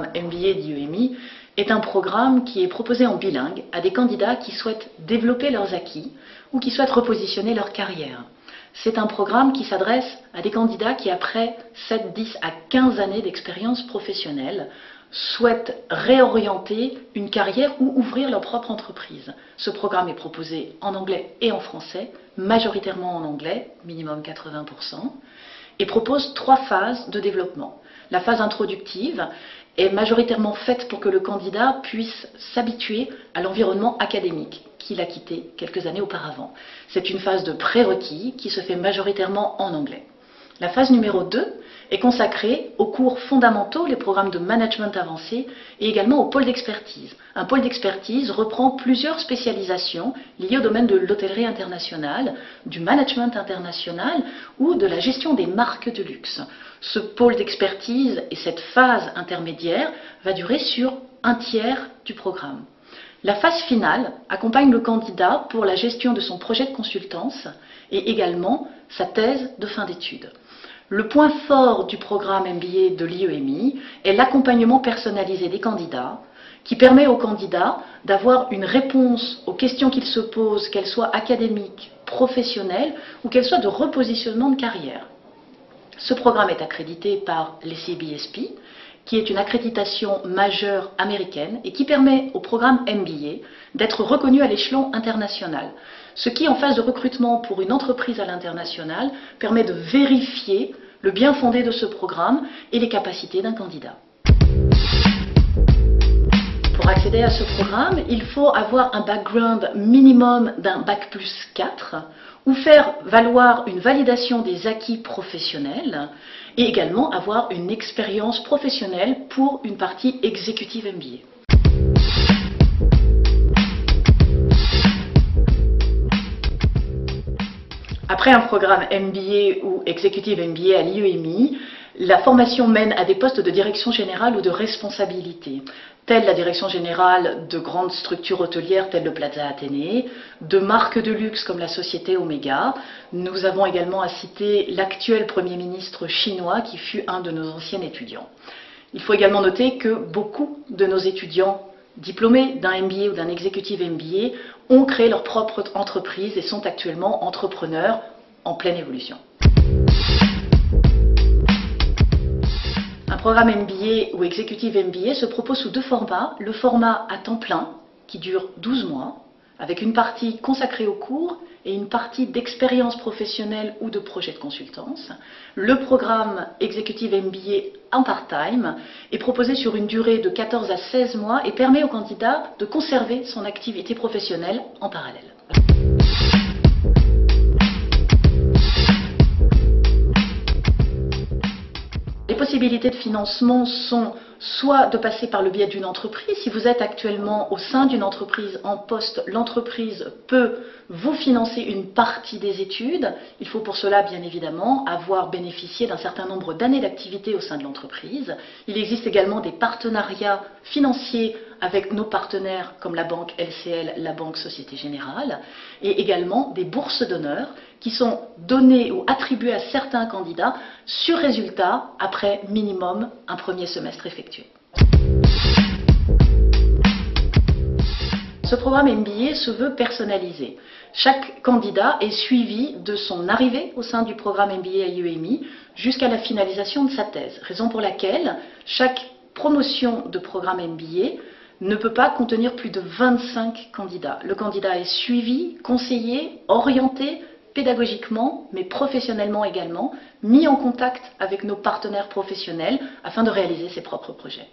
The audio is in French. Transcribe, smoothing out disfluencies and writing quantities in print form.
programme MBA d'IEMI est un programme qui est proposé en bilingue à des candidats qui souhaitent développer leurs acquis ou qui souhaitent repositionner leur carrière. C'est un programme qui s'adresse à des candidats qui, après 7, 10 à 15 années d'expérience professionnelle, souhaitent réorienter une carrière ou ouvrir leur propre entreprise. Ce programme est proposé en anglais et en français, majoritairement en anglais, minimum 80%, et propose 3 phases de développement. La phase introductive est majoritairement faite pour que le candidat puisse s'habituer à l'environnement académique qu'il a quitté quelques années auparavant. C'est une phase de prérequis qui se fait majoritairement en anglais. La phase numéro 2 est consacrée aux cours fondamentaux, les programmes de management avancé et également au pôle d'expertise. Un pôle d'expertise reprend plusieurs spécialisations liées au domaine de l'hôtellerie internationale, du management international ou de la gestion des marques de luxe. Ce pôle d'expertise et cette phase intermédiaire va durer sur un tiers du programme. La phase finale accompagne le candidat pour la gestion de son projet de consultance et également sa thèse de fin d'études. Le point fort du programme MBA de l'IEMI est l'accompagnement personnalisé des candidats qui permet aux candidats d'avoir une réponse aux questions qu'ils se posent, qu'elles soient académiques, professionnelles ou qu'elles soient de repositionnement de carrière. Ce programme est accrédité par l'ACBSP, qui est une accréditation majeure américaine et qui permet au programme MBA d'être reconnu à l'échelon international. Ce qui, en phase de recrutement pour une entreprise à l'international, permet de vérifier le bien fondé de ce programme et les capacités d'un candidat. Pour accéder à ce programme, il faut avoir un background minimum d'un Bac+4 ou faire valoir une validation des acquis professionnels et également avoir une expérience professionnelle pour une partie executive MBA. Après un programme MBA ou Executive MBA à l'IEMI, la formation mène à des postes de direction générale ou de responsabilité, telle la direction générale de grandes structures hôtelières telles le Plaza Athénée, de marques de luxe comme la société Omega. Nous avons également à citer l'actuel Premier ministre chinois qui fut un de nos anciens étudiants. Il faut également noter que beaucoup de nos étudiants diplômés d'un MBA ou d'un Executive MBA ont créé leur propre entreprise et sont actuellement entrepreneurs en pleine évolution. Un programme MBA ou Executive MBA se propose sous 2 formats. Le format à temps plein, qui dure 12 mois, avec une partie consacrée aux cours et une partie d'expérience professionnelle ou de projet de consultance. Le programme Executive MBA en part-time est proposé sur une durée de 14 à 16 mois et permet au candidat de conserver son activité professionnelle en parallèle. Les possibilités de financement sont soit de passer par le biais d'une entreprise. Si vous êtes actuellement au sein d'une entreprise en poste, l'entreprise peut vous financer une partie des études. Il faut pour cela, bien évidemment, avoir bénéficié d'un certain nombre d'années d'activité au sein de l'entreprise. Il existe également des partenariats financiers avec nos partenaires comme la banque LCL, la banque Société Générale, et également des bourses d'honneur qui sont données ou attribuées à certains candidats sur résultat après minimum un premier semestre effectué. Ce programme MBA se veut personnalisé. Chaque candidat est suivi de son arrivée au sein du programme MBA à l'IEMI jusqu'à la finalisation de sa thèse, raison pour laquelle chaque promotion de programme MBA ne peut pas contenir plus de 25 candidats. Le candidat est suivi, conseillé, orienté pédagogiquement, mais professionnellement également, mis en contact avec nos partenaires professionnels afin de réaliser ses propres projets.